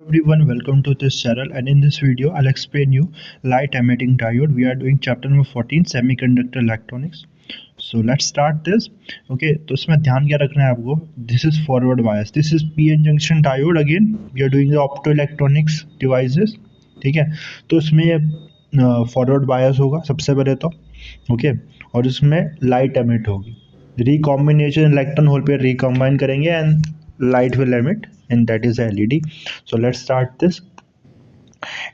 Everyone, welcome to this channel, and in this video I'll explain you light emitting diode. We are doing chapter number 14 semiconductor electronics. So let's start this. Okay, तो इसमें ध्यान क्या रखना है आपको. This is forward bias, this is PN junction diode. Again we are doing the optoelectronics devices. ठीक है, तो इसमें फॉरवर्ड बायस होगा सबसे पहले तो. ओके, और इसमें लाइट एमिट होगी. रिकॉम्बिनेशन इलेक्ट्रॉन होल पेयर रिकॉम्बाइन करेंगे and light will emit, and that is LED. So let's start this.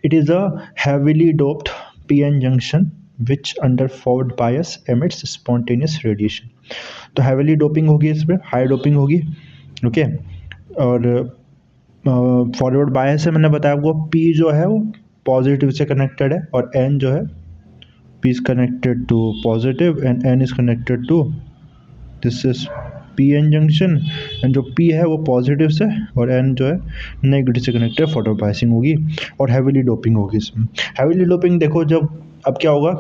It is a heavily doped PN junction which under forward bias emits spontaneous radiation. तो heavily doping होगी, इसमें high doping होगी. Okay, और forward bias है, मैंने बताया आपको. P जो है वो पॉजिटिव से कनेक्टेड है और N जो है P is connected to positive and N is connected to this is PN junction. And जो P है वो पॉजिटिव से और N जो है नेगेटिव से कनेक्टेड. फोटो बायसिंग होगी और हैवीली डोपिंग होगी. इसमें हैवीली डोपिंग देखो, जब अब क्या होगा,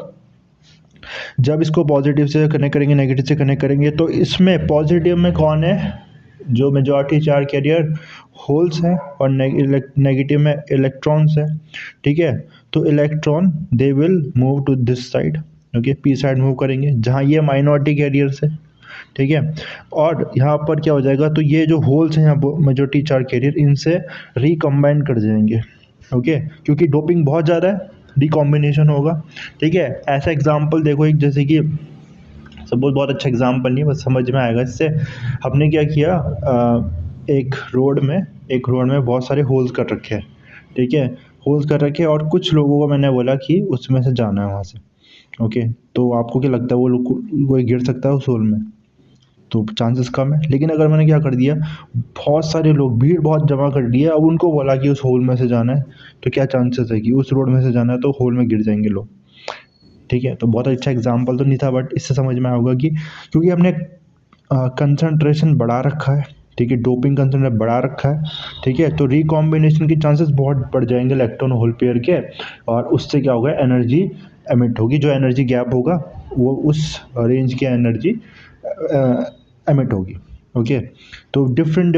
जब इसको पॉजिटिव से कनेक्ट करेंगे नेगेटिव से कनेक्ट करेंगे तो इसमें पॉजिटिव में कौन है, जो मेजॉरिटी चार्ज कैरियर होल्स हैं और नेगेटिव में इलेक्ट्रॉन्स है. ठीक है, तो electron they will move to this side. Okay, P side move करेंगे जहाँ ये माइनॉरिटी कैरियर्स है. ठीक है, और यहाँ पर क्या हो जाएगा, तो ये जो होल्स हैं यहाँ मेजॉरिटी चार्ज कैरियर, इनसे रिकम्बाइन कर जाएंगे. ओके, क्योंकि डोपिंग बहुत ज़्यादा है, रिकॉम्बिनेशन होगा. ठीक है, ऐसा एग्जांपल देखो, एक जैसे कि सपोज, बहुत अच्छा एग्जांपल नहीं, बस समझ में आएगा इससे. हमने क्या किया, एक रोड में बहुत सारे होल्स कर रखे हैं. ठीक है, होल्स कर रखे हैं और कुछ लोगों को मैंने बोला कि उसमें से जाना है वहाँ से. ओके, तो आपको क्या लगता है, वो लोग कोई गिर सकता है उस होल में? तो चांसेस कम है. लेकिन अगर मैंने क्या कर दिया, बहुत सारे लोग, भीड़ बहुत जमा कर दी है, अब उनको बोला कि उस होल में से जाना है, तो क्या चांसेस है कि उस रोड में से जाना है तो होल में गिर जाएंगे लोग. ठीक है, तो बहुत अच्छा एग्जांपल तो नहीं था, बट इससे समझ में आएगा कि क्योंकि हमने कंसंट्रेशन बढ़ा रखा है. ठीक है, डोपिंग कंसंट्रेशन बढ़ा रखा है. ठीक है, तो रिकॉम्बिनेशन की चांसेस बहुत बढ़ जाएंगे इलेक्ट्रॉन होल पेयर के, और उससे क्या होगा, एनर्जी एमिट होगी. जो एनर्जी गैप होगा वो उस रेंज की एनर्जी एमिट होगी. ओके, तो डिफरेंट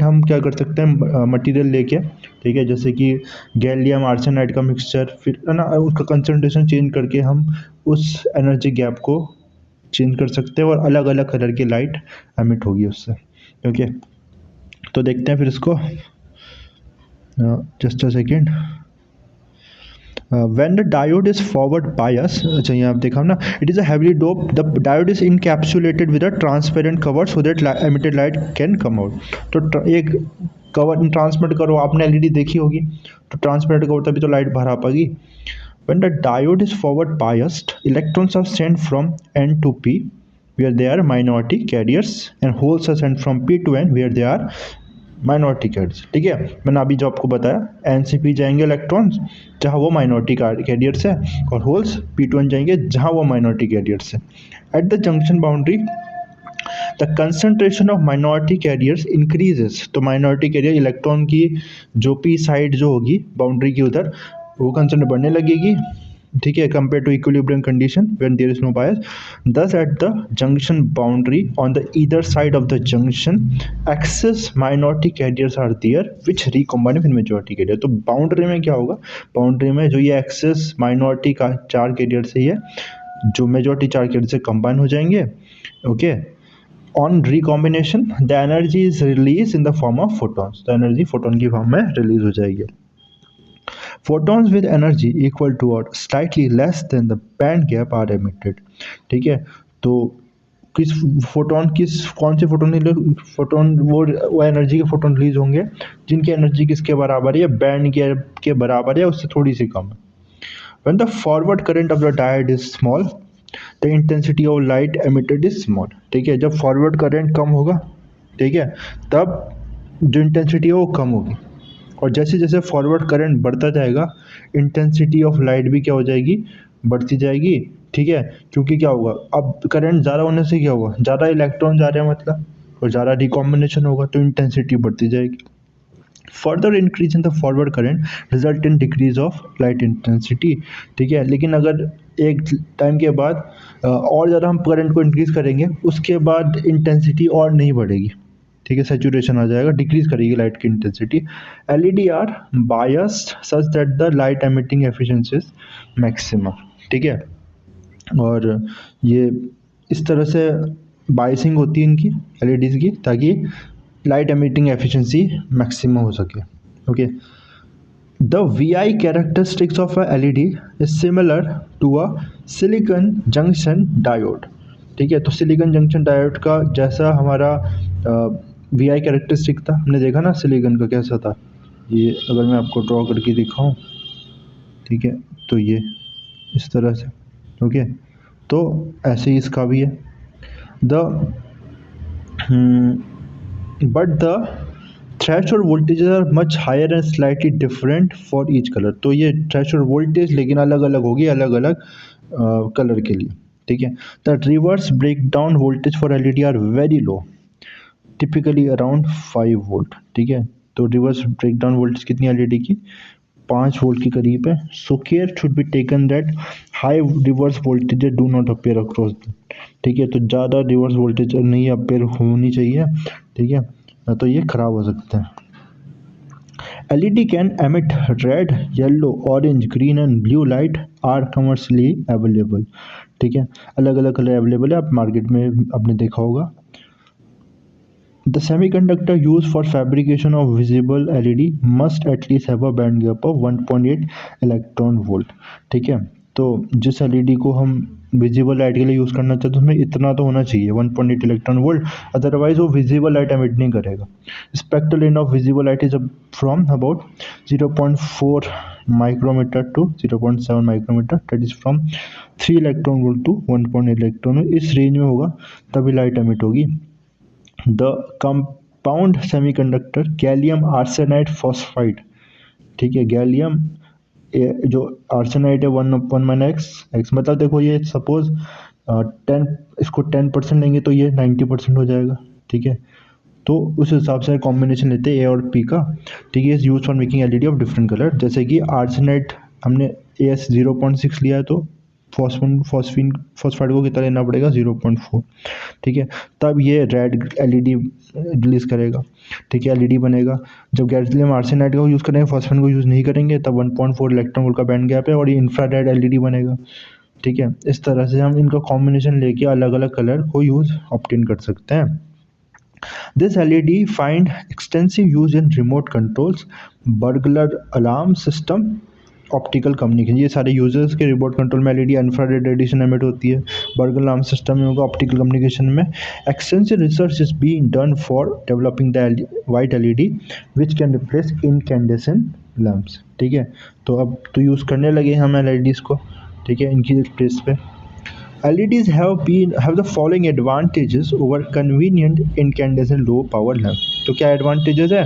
हम क्या कर सकते हैं, मटेरियल लेके. ठीक है, जैसे कि गैलियम आर्सेनाइड का मिक्सचर, फिर है ना, उसका कंसंट्रेशन चेंज करके हम उस एनर्जी गैप को चेंज कर सकते हैं और अलग अलग कलर की लाइट एमिट होगी उससे. ओके, तो देखते हैं फिर इसको. Just a second. When the diode is forward bias, अच्छा यहाँ आप देखा ना, it is a heavily doped, the diode is encapsulated with a transparent cover so that emitted light can come out. तो एक कवर ट्रांसमिट करो, आपने LED देखी होगी, तो ट्रांसपेरेंट कवर तभी तो लाइट बाहर आ पाएगी. When the diode is forward biased, electrons are sent from N to P where they are minority carriers and holes are sent from P to N where they are minority carriers. ठीक है, मैंने अभी जो आपको बताया, N से P जाएंगे electrons जहाँ वो माइनॉरिटी कैरियर्स है, और होल्स पी टू एन जाएंगे जहाँ वो माइनॉरिटी कैरियर्स है. At the junction boundary the concentration of minority carriers increases. तो माइनॉरिटी कैरियर इलेक्ट्रॉन की जो पी साइड जो होगी बाउंड्री की उधर, वो कंसंट्रेट बढ़ने लगेगी. ठीक है, compare to equilibrium condition when there is no bias. Thus at the junction boundary on the either side of the junction excess minority carriers are there which recombine with majority carrier. तो boundary में क्या होगा, boundary में जो ये access minority का charge carrier से है, जो मेजॉरिटी चार्ज कैरियर से कंबाइन हो जाएंगे. Okay, on recombination the energy is release in the form of photons. तो एनर्जी फोटोन की फॉर्म में रिलीज हो जाएगी. Photons with energy equal to or slightly less than the band gap are emitted. ठीक है, तो किस फोटोन, कौन से फोटोन वो एनर्जी के फोटोन रिलीज होंगे जिनकी एनर्जी किसके बराबर है, बैंड गैप के बराबर है, उससे थोड़ी सी कम है. When the forward current of the diode is small, the intensity of light emitted is small. ठीक है, जब फॉरवर्ड करंट कम होगा, ठीक है, तब जो इंटेंसिटी है वो कम होगी, और जैसे जैसे फॉरवर्ड करंट बढ़ता जाएगा इंटेंसिटी ऑफ लाइट भी क्या हो जाएगी, बढ़ती जाएगी. ठीक है, क्योंकि क्या होगा, अब करंट ज़्यादा होने से क्या होगा, ज़्यादा इलेक्ट्रॉन जा रहे हैं मतलब, और ज़्यादा रिकॉम्बिनेशन होगा तो इंटेंसिटी बढ़ती जाएगी. Further increase in the forward current result in decrease of light intensity. ठीक है, लेकिन अगर एक टाइम के बाद और ज़्यादा हम करंट को इंक्रीज करेंगे, उसके बाद इंटेंसिटी और नहीं बढ़ेगी. ठीक है, सैचुरेशन आ जाएगा, डिक्रीज करेगी लाइट की intensity. LED are biased such that the light emitting efficiency is maximum, ठीक है। और ये इस तरह से बाइसिंग होती है इनकी एलईडीज़ की, ताकि लाइट एमिटिंग एफिशिएंसी मैक्सिमम हो सके। Okay, the VI characteristics of a LED is similar to a silicon junction diode, ठीक है। तो सिलिकॉन जंक्शन डायोड का जैसा हमारा वीआई कैरेक्टरिस्टिक था, हमने देखा ना सिलिकॉन का कैसा था, ये अगर मैं आपको ड्रॉ करके दिखाऊं, ठीक है, तो ये इस तरह से, ओके। तो ऐसे ही इसका भी है। The but the threshold voltages are much higher and slightly different for each colour. तो ये थ्रेशोल्ड वोल्टेज लेकिन अलग अलग होगी अलग अलग कलर के लिए, ठीक है। The reverse breakdown voltage for LED are very low, typically around 5 volt, ठीक है। तो रिवर्स ब्रेक डाउन वोल्टेज कितनी एलईडी की, 5 वोल्ट के करीब है। So care should be taken that high reverse voltage do not appear across, ठीक है। तो ज़्यादा रिवर्स वोल्टेज नहीं अपेयर होनी चाहिए, ठीक है, ना तो ये ख़राब हो सकते हैं। LED can emit red, yellow, orange, green and blue light are commercially available, ठीक है। अलग अलग कलर अवेलेबल है, आप मार्केट में आपने देखा होगा। The semiconductor used for fabrication of visible LED must at least have a band gap of 1.8 electron volt, ठीक है। तो जिस LED को हम विजिबल लाइट के लिए यूज़ करना चाहते हैं उसमें इतना तो होना चाहिए 1.8 इलेक्ट्रॉन वोल्ट, अदरवाइज वो विजिबल लाइट एमिट नहीं करेगा। Spectral range of visible light is from about 0.4 micrometre to 0.7 micrometre, that is from 3 electron volt to 1.8 electron, इस रेंज में होगा तभी लाइट एमिट होगी। The compound semiconductor gallium arsenide phosphide, ठीक है। गैलियम जो आर्सेनाइड है 1/x, मतलब देखो ये सपोज 10, इसको 10% लेंगे तो ये 90% हो जाएगा, ठीक है। तो उस हिसाब से कॉम्बिनेशन लेते हैं ए और पी का, ठीक है। Use for making LED of different colour, जैसे कि आर्सेनाइड हमने AS 0.6 लिया है, तो फॉस्फाइड को कितना लेना पड़ेगा 0.4, ठीक है। तब ये रेड एलईडी रिलीज करेगा, ठीक है, एलईडी बनेगा। जब गैलियम आर्सेनाइड का यूज़ करेंगे, फॉस्फेट को यूज़ नहीं करेंगे, तब 1.4 इलेक्ट्रॉन वोल्ट का बैंड गैप है और ये इंफ्रारेड एलईडी बनेगा, ठीक है। इस तरह से हम इनका कॉम्बिनेशन लेके अलग अलग कलर को यूज़ ऑब्टेन कर सकते हैं। This LED find extensive use in remote controls, burglar alarm system, optical communication, ये सारे यूजर्स के रिमोट कंट्रोल में एलईडी इंफ्रारेड रेडिएशन एमिट होती है। बर्गलर अलार्म सिस्टम में होगा, ऑप्टिकल कम्युनिकेशन में। Extensive research is being done for developing the white LED which can replace incandescent lamps, ठीक है। तो अब तो यूज़ करने लगे हम एलईडीज़ को, ठीक है, इनकी प्लेस पे। LEDs have the following advantages over convenient incandescent low power lamp। तो क्या एडवांटेजेस है,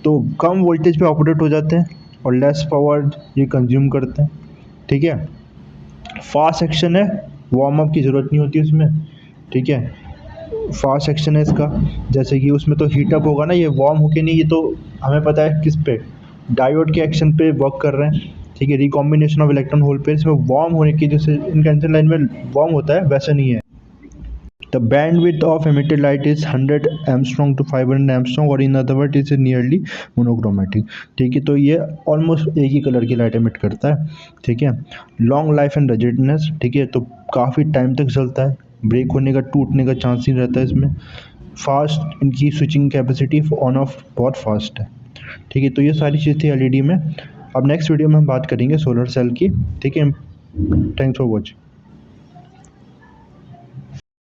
तो कम वोल्टेज पे ऑपरेट हो जाते हैं और लेस पावर ये कंज्यूम करते हैं, ठीक है। फास्ट एक्शन है, वार्म अप की ज़रूरत नहीं होती उसमें, ठीक है। फास्ट एक्शन है इसका, जैसे कि उसमें तो हीटअप होगा ना, ये वार्म होके नहीं, ये तो हमें पता है किस पे, डायोड के एक्शन पे वर्क कर रहे हैं, ठीक है। Recombination of electron hole pair, इसमें वार्म होने की, जैसे इनकैंडेसेंट लाइन में वार्म होता है वैसा नहीं है। The bandwidth of emitted light is 100 angstrom to 500 angstrom और in other word is nearly monochromatic, ठीक है। तो ये ऑलमोस्ट एक ही कलर की लाइट एमिट करता है, ठीक है। लॉन्ग लाइफ एंड रजिडनेस, ठीक है, तो काफ़ी टाइम तक चलता है, ब्रेक होने का टूटने का चांस नहीं रहता है इसमें। फास्ट इनकी स्विचिंग कैपेसिटी ऑन ऑफ बहुत फास्ट है, ठीक है। तो ये सारी चीज़ थी एलईडी में। अब नेक्स्ट वीडियो में हम बात करेंगे सोलर सेल की, ठीक है। Thanks for watching.